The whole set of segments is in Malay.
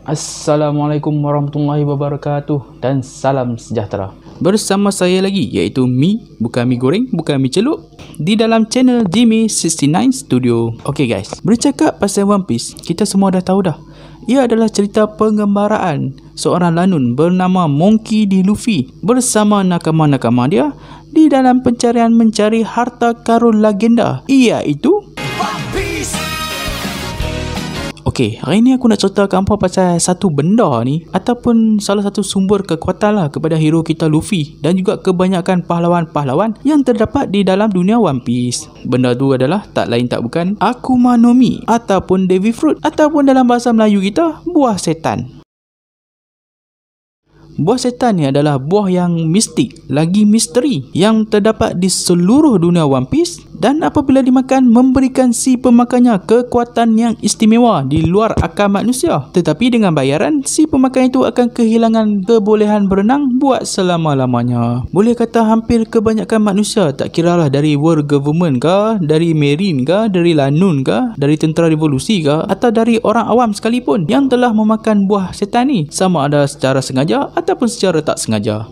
Assalamualaikum warahmatullahi wabarakatuh dan salam sejahtera. Bersama saya lagi iaitu Mi, bukan mi goreng, bukan mi celup, di dalam channel Jimmy69 Studio. Okay guys, bercakap pasal One Piece, kita semua dah tahu dah. Ia adalah cerita penggembaraan seorang lanun bernama Monkey D. Luffy bersama nakama-nakama dia di dalam pencarian mencari harta karun legenda, iaitu Okey, hari ni aku nak ceritakan apa pasal satu benda ni ataupun salah satu sumber kekuatan lah kepada hero kita Luffy dan juga kebanyakan pahlawan-pahlawan yang terdapat di dalam dunia One Piece. Benda tu adalah tak lain tak bukan Akuma no Mi ataupun Devi Fruit ataupun dalam bahasa Melayu kita buah setan. Buah setan ni adalah buah yang mistik, lagi misteri yang terdapat di seluruh dunia One Piece dan apabila dimakan memberikan si pemakannya kekuatan yang istimewa di luar akal manusia. Tetapi dengan bayaran, si pemakan itu akan kehilangan kebolehan berenang buat selama-lamanya. Boleh kata hampir kebanyakan manusia, tak kiralah dari world government ke, dari marine ke, dari lanun ke, dari tentera revolusi ke, atau dari orang awam sekalipun yang telah memakan buah setan ni, sama ada secara sengaja ataupun secara tak sengaja.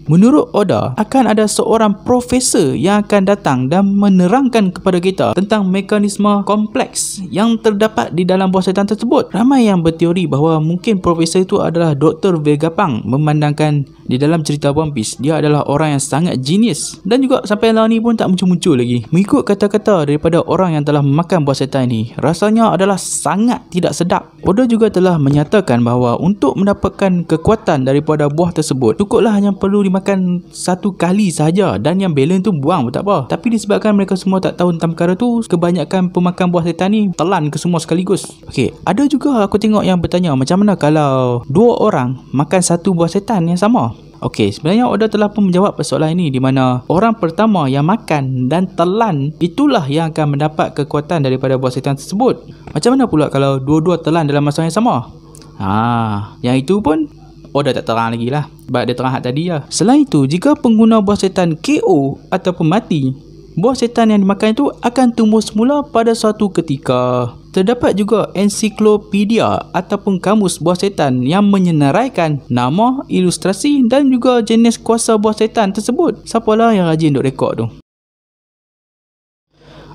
Menurut Oda, akan ada seorang profesor yang akan datang dan menerangkan kepada kita tentang mekanisme kompleks yang terdapat di dalam buah setan tersebut. Ramai yang berteori bahawa mungkin profesor itu adalah Dr. Vegapunk, memandangkan di dalam cerita One Piece dia adalah orang yang sangat genius dan juga sampai lah ni pun tak muncul-muncul lagi. Mengikut kata-kata daripada orang yang telah memakan buah setan ini, rasanya adalah sangat tidak sedap. Oda juga telah menyatakan bahawa untuk mendapatkan kekuatan daripada buah tersebut, cukuplah hanya perlu dimakan satu kali sahaja dan yang balance tu buang pun tak apa. Tapi disebabkan mereka semua tak tahu tentang perkara tu, kebanyakan pemakan buah setan ni telan ke semua sekaligus. Okey, ada juga aku tengok yang bertanya macam mana kalau dua orang makan satu buah setan yang sama. Okey, sebenarnya Oda telah pun menjawab persoalan ini di mana orang pertama yang makan dan telan itulah yang akan mendapat kekuatan daripada buah setan tersebut. Macam mana pula kalau dua-dua telan dalam masa yang sama? Yang itu pun Oda tak terang lagi lah, sebab dia terang tadi lah. Selain itu, jika pengguna buah setan KO ataupun mati, buah setan yang dimakan itu akan tumbuh semula pada suatu ketika. Terdapat juga ensiklopedia ataupun kamus buah setan yang menyenaraikan nama, ilustrasi dan juga jenis kuasa buah setan tersebut. Siapalah yang rajin duk rekod tu.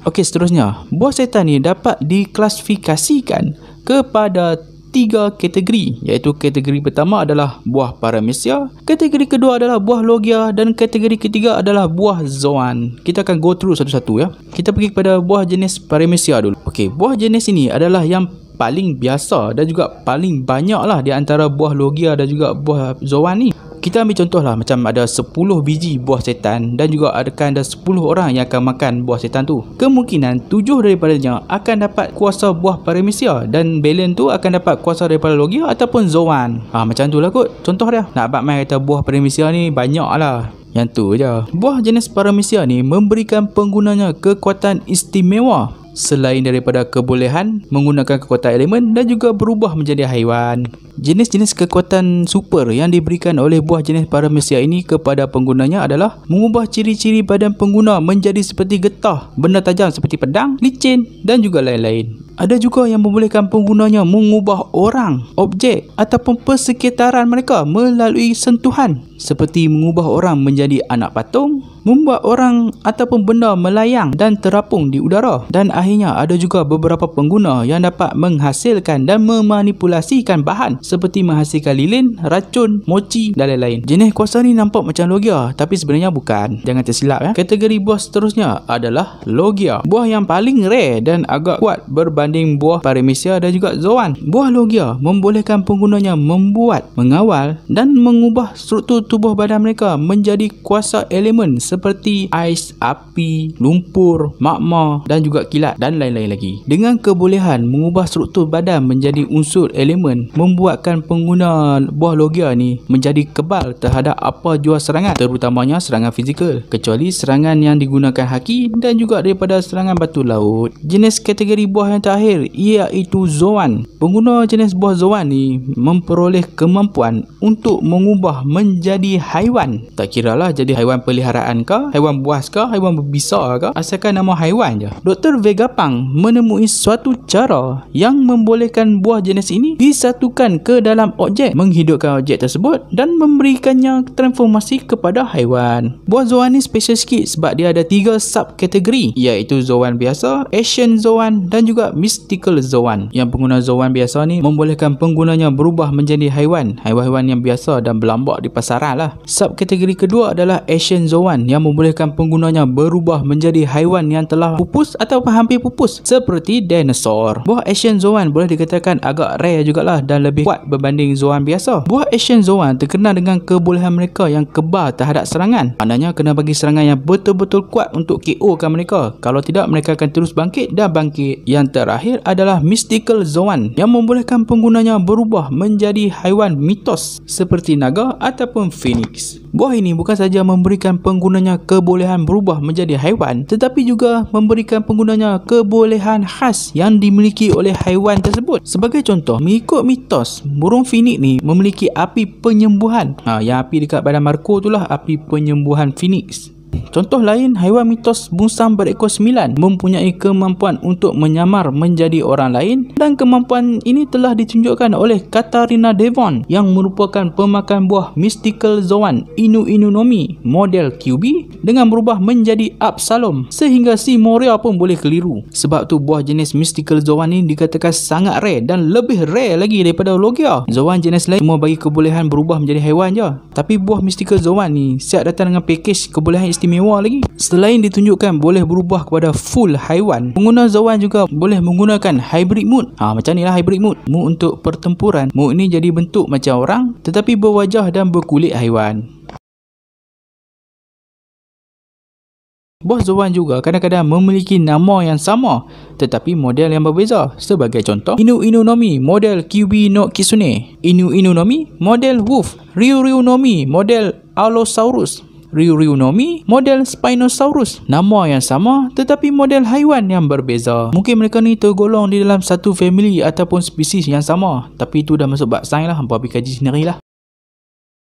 Okey, seterusnya, buah setan ni dapat diklasifikasikan kepada 3 kategori, iaitu kategori pertama adalah buah paramecia, kategori kedua adalah buah logia dan kategori ketiga adalah buah zoan. Kita akan go through satu-satu ya. Kita pergi kepada buah jenis paramecia dulu. Okey, buah jenis ini adalah yang paling biasa dan juga paling banyak lah di antara buah logia dan juga buah zoan ni. Kita ambil contoh lah, macam ada 10 biji buah setan dan juga akan ada 10 orang yang akan makan buah setan tu. Kemungkinan 7 daripadanya akan dapat kuasa buah paramecia dan balance tu akan dapat kuasa daripada logia ataupun zoan. Macam tu lah kot contoh dia. Nak abang main kata buah paramecia ni banyak lah, yang tu je. Buah jenis paramecia ni memberikan penggunanya kekuatan istimewa selain daripada kebolehan menggunakan kekuatan elemen dan juga berubah menjadi haiwan. Jenis-jenis kekuatan super yang diberikan oleh buah jenis paramecia ini kepada penggunanya adalah mengubah ciri-ciri badan pengguna menjadi seperti getah, benda tajam seperti pedang, licin dan juga lain-lain. Ada juga yang membolehkan penggunanya mengubah orang, objek ataupun persekitaran mereka melalui sentuhan, seperti mengubah orang menjadi anak patung, membuat orang ataupun benda melayang dan terapung di udara. Dan akhirnya ada juga beberapa pengguna yang dapat menghasilkan dan memanipulasikan bahan seperti menghasilkan lilin, racun, mochi dan lain-lain. Jenis kuasa ni nampak macam logia tapi sebenarnya bukan. Jangan tersilap ya. Kategori buah seterusnya adalah logia. Buah yang paling rare dan agak kuat berbanding buah paramecia dan juga zoan. Buah logia membolehkan penggunanya membuat, mengawal dan mengubah struktur tubuh badan mereka menjadi kuasa elemen seperti ais, api, lumpur, magma dan juga kilat dan lain-lain lagi. Dengan kebolehan mengubah struktur badan menjadi unsur elemen, membuatkan pengguna buah logia ni menjadi kebal terhadap apa jua serangan, terutamanya serangan fizikal, kecuali serangan yang digunakan haki dan juga daripada serangan batu laut. Jenis kategori buah yang terakhir iaitu zoan. Pengguna jenis buah zoan ni memperoleh kemampuan untuk mengubah menjadi menjadi haiwan. Tak kiralah jadi haiwan peliharaan ke, haiwan buas ke, haiwan berbisa ke, asalkan nama haiwan je. Dr. Vega Pang menemui suatu cara yang membolehkan buah jenis ini disatukan ke dalam objek, menghidupkan objek tersebut dan memberikannya transformasi kepada haiwan. Buah zoan ni special sikit sebab dia ada 3 subkategori, iaitu zoan biasa, ancient zoan dan juga mystical zoan. Yang pengguna zoan biasa ni membolehkan penggunanya berubah menjadi haiwan-haiwan yang biasa dan berlambak di pasaran lah. Subkategori kedua adalah ancient zoan yang membolehkan penggunanya berubah menjadi haiwan yang telah pupus atau hampir pupus seperti dinosaur. Buah ancient zoan boleh dikatakan agak rare jugalah dan lebih kuat berbanding zoan biasa. Buah ancient zoan terkenal dengan kebolehan mereka yang kebal terhadap serangan. Maknanya kena bagi serangan yang betul-betul kuat untuk KO kan mereka. Kalau tidak, mereka akan terus bangkit dan bangkit. Yang terakhir adalah mystical zoan yang membolehkan penggunanya berubah menjadi haiwan mitos seperti naga ataupun phoenix. Buah ini bukan saja memberikan penggunanya kebolehan berubah menjadi haiwan, tetapi juga memberikan penggunanya kebolehan khas yang dimiliki oleh haiwan tersebut. Sebagai contoh, mengikut mitos, burung phoenix ni memiliki api penyembuhan. Yang api dekat badan Marco itulah api penyembuhan phoenix. Contoh lain, haiwan mitos bungsang berekor 9 mempunyai kemampuan untuk menyamar menjadi orang lain, dan kemampuan ini telah ditunjukkan oleh Katarina Devon yang merupakan pemakan buah mystical zoan Inu Inu Nomi model QB dengan berubah menjadi Absalom, sehingga si Moria pun boleh keliru. Sebab tu buah jenis mystical zoan ini dikatakan sangat rare dan lebih rare lagi daripada Logia. Zoan jenis lain cuma bagi kebolehan berubah menjadi haiwan je, tapi buah mystical zoan ni siap datang dengan package kebolehan istimewa lagi. Selain ditunjukkan boleh berubah kepada full haiwan, pengguna zoan juga boleh menggunakan hybrid mood. Macam ni lah hybrid mood. Mood untuk pertempuran. Mood ni jadi bentuk macam orang tetapi berwajah dan berkulit haiwan. Buah zoan juga kadang-kadang memiliki nama yang sama tetapi model yang berbeza. Sebagai contoh, Inu Inu Nomi model Kyubi no Kitsune, Inu Inu Nomi model Wolf, Ryu Ryu Nomi model Allosaurus, Ryu Ryu Nomi model Spinosaurus. Nama yang sama tetapi model haiwan yang berbeza. Mungkin mereka ni tergolong di dalam satu family ataupun spesies yang sama, tapi itu dah masuk bab sains lah, hampa pergi kaji sendirilah.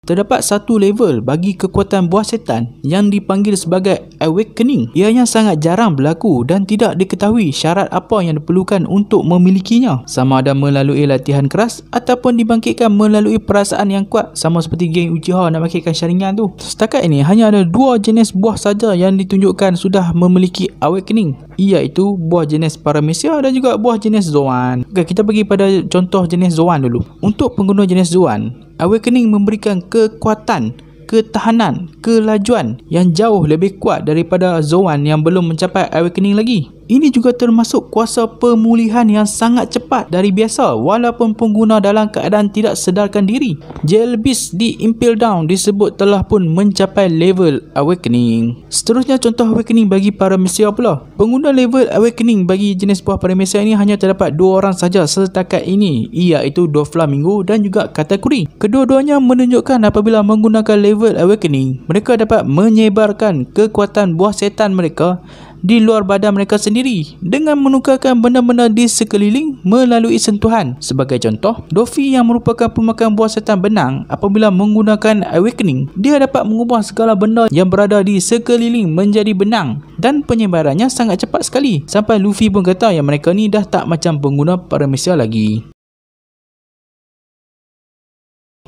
Terdapat satu level bagi kekuatan buah setan yang dipanggil sebagai awakening. Ianya sangat jarang berlaku dan tidak diketahui syarat apa yang diperlukan untuk memilikinya. Sama ada melalui latihan keras ataupun dibangkitkan melalui perasaan yang kuat, sama seperti geng Uchiha nak bangkitkan Sharingan tu. Setakat ini hanya ada 2 jenis buah saja yang ditunjukkan sudah memiliki awakening, iaitu buah jenis Paramecia dan juga buah jenis Zoan. Okay, kita pergi pada contoh jenis Zoan dulu. Untuk pengguna jenis Zoan, awakening memberikan kekuatan, ketahanan, kelajuan yang jauh lebih kuat daripada Zoan yang belum mencapai awakening lagi. Ini juga termasuk kuasa pemulihan yang sangat cepat dari biasa walaupun pengguna dalam keadaan tidak sedarkan diri. Jail Beast di Impel Down disebut telah pun mencapai level awakening. Seterusnya contoh awakening bagi Paramecia pula. Pengguna level awakening bagi jenis buah Paramecia ini hanya terdapat 2 orang saja setakat ini, iaitu Doflamingo dan juga Katakuri. Kedua-duanya menunjukkan apabila menggunakan level awakening, mereka dapat menyebarkan kekuatan buah setan mereka di luar badan mereka sendiri dengan menukarkan benda-benda di sekeliling melalui sentuhan. Sebagai contoh, Doffy yang merupakan pemakan buah setan benang, apabila menggunakan awakening, dia dapat mengubah segala benda yang berada di sekeliling menjadi benang, dan penyebarannya sangat cepat sekali sampai Luffy pun kata yang mereka ni dah tak macam pengguna Paramecia lagi.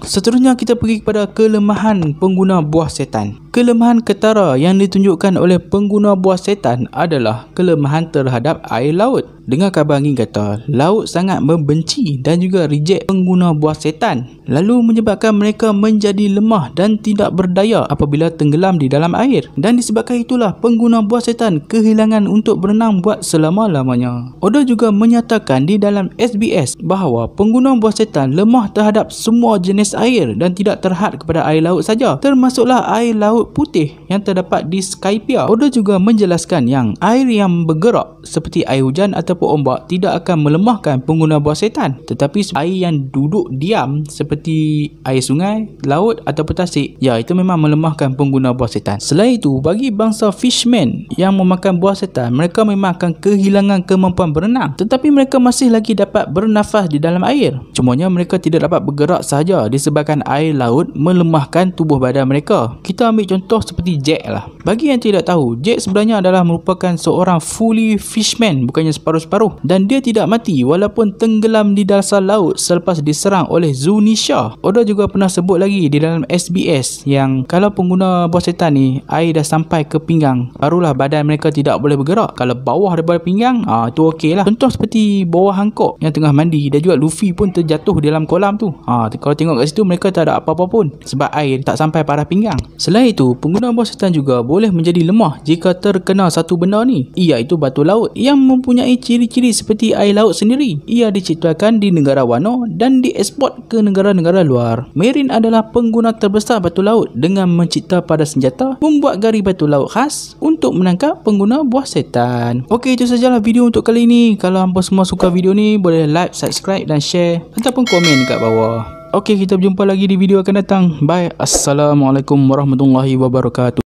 Seterusnya kita pergi kepada kelemahan pengguna buah setan. Kelemahan ketara yang ditunjukkan oleh pengguna buah setan adalah kelemahan terhadap air laut. Dengar khabar angin kata, laut sangat membenci dan juga reject pengguna buah setan, lalu menyebabkan mereka menjadi lemah dan tidak berdaya apabila tenggelam di dalam air. Dan disebabkan itulah pengguna buah setan kehilangan untuk berenang buat selama-lamanya. Oda juga menyatakan di dalam SBS bahawa pengguna buah setan lemah terhadap semua jenis air dan tidak terhad kepada air laut saja, termasuklah air laut laut putih yang terdapat di Skypia. Oda juga menjelaskan yang air yang bergerak seperti air hujan ataupun ombak tidak akan melemahkan pengguna buah setan, tetapi air yang duduk diam seperti air sungai, laut ataupun tasik, ya itu memang melemahkan pengguna buah setan. Selain itu, bagi bangsa fishmen yang memakan buah setan, mereka memang akan kehilangan kemampuan berenang, tetapi mereka masih lagi dapat bernafas di dalam air. Cumanya mereka tidak dapat bergerak sahaja disebabkan air laut melemahkan tubuh badan mereka. Kita ambil contoh seperti Jack lah. Bagi yang tidak tahu, Jack sebenarnya adalah merupakan seorang fully fishman, bukannya separuh-separuh, dan dia tidak mati walaupun tenggelam di dasar laut selepas diserang oleh Zunisha. Oda juga pernah sebut lagi di dalam SBS yang kalau pengguna buah setan ni air dah sampai ke pinggang, barulah badan mereka tidak boleh bergerak. Kalau bawah daripada pinggang, tu okey lah. Contoh seperti bawah Hancock yang tengah mandi, dan juga Luffy pun terjatuh di dalam kolam tu. Kalau tengok kat situ, mereka tak ada apa-apa pun sebab air tak sampai parah pinggang. Selain itu, pengguna buah setan juga boleh menjadi lemah jika terkena satu benda ni, iaitu batu laut yang mempunyai ciri-ciri seperti air laut sendiri. Ia diciptakan di negara Wano dan dieksport ke negara-negara luar. Marine adalah pengguna terbesar batu laut dengan mencipta pada senjata, membuat gari batu laut khas untuk menangkap pengguna buah setan. Okey, itu sajalah video untuk kali ini. Kalau hampa semua suka video ni, boleh like, subscribe dan share ataupun komen kat bawah. Okey, kita berjumpa lagi di video akan datang. Bye. Assalamualaikum warahmatullahi wabarakatuh.